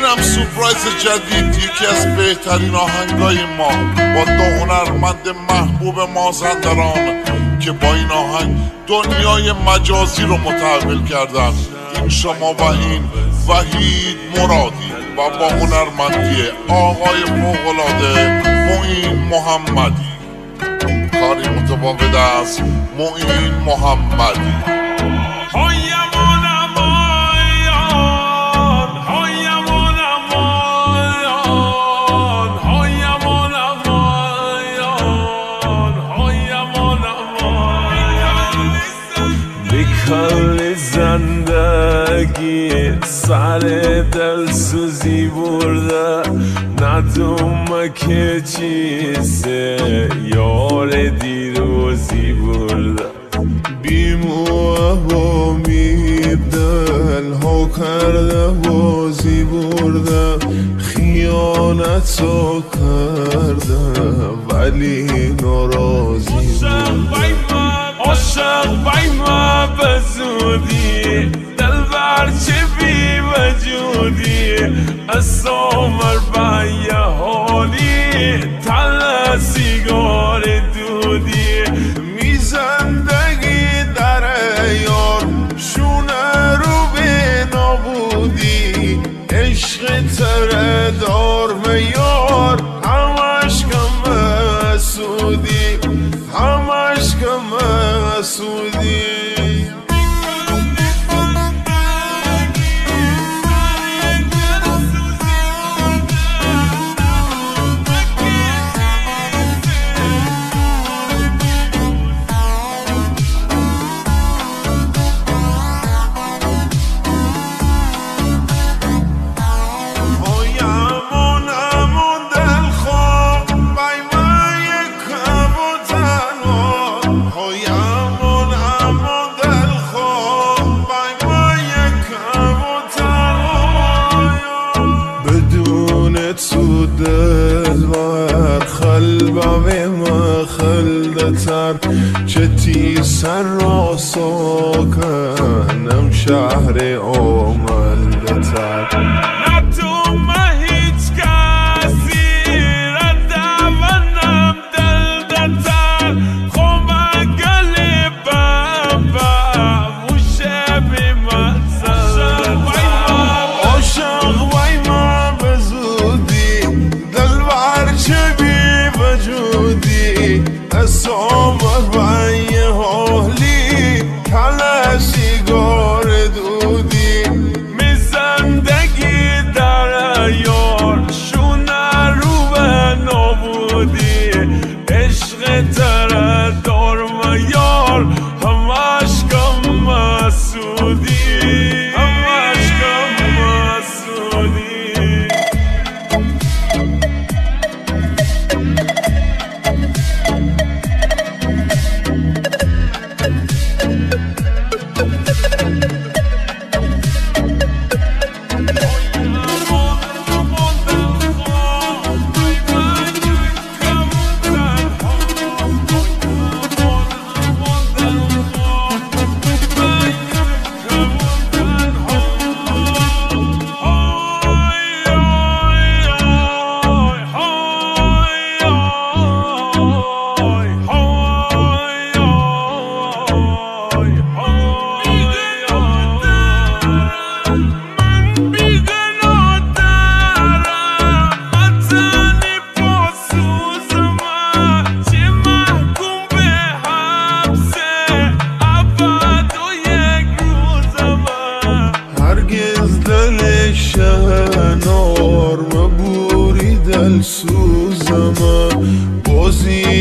اینم سورپرایز جدید، یکی از بهترین آهنگای ما با دو هنرمند محبوب مازندران که با این آهنگ دنیای مجازی رو متحول کردن. این شما و این وحید مرادی و با هنرمندی آقای فوق‌العاده معین محمدی. کاری متفاوت از معین محمدی. کل زندگی سر دل سوزی برده، ندوم که چیزه یار دیروزی برده. بیموه و مید دل ها کرده بازی برده، خیانتو کرده ولی ناراضی برده. عاشق بای ما بزودی، دل بر چه بی وجودی، از سامر بای حالی تل سیگار دودی. می زندگی در یار شونه رو به نابودی، عشق تره دار به یار همش کم سودی، همش کم سودی. تو دل بر خلبم مخلدتر، چه تی سر را ساکنم شهر آملدتر. سامر بای حالی کل سیگار دودی، می زندگی در یار شونه رو به نابودی، عشق تر دار و یار همش کم مسودی، همش کم مسودی. شهنار مبوری دل سوزم، بازی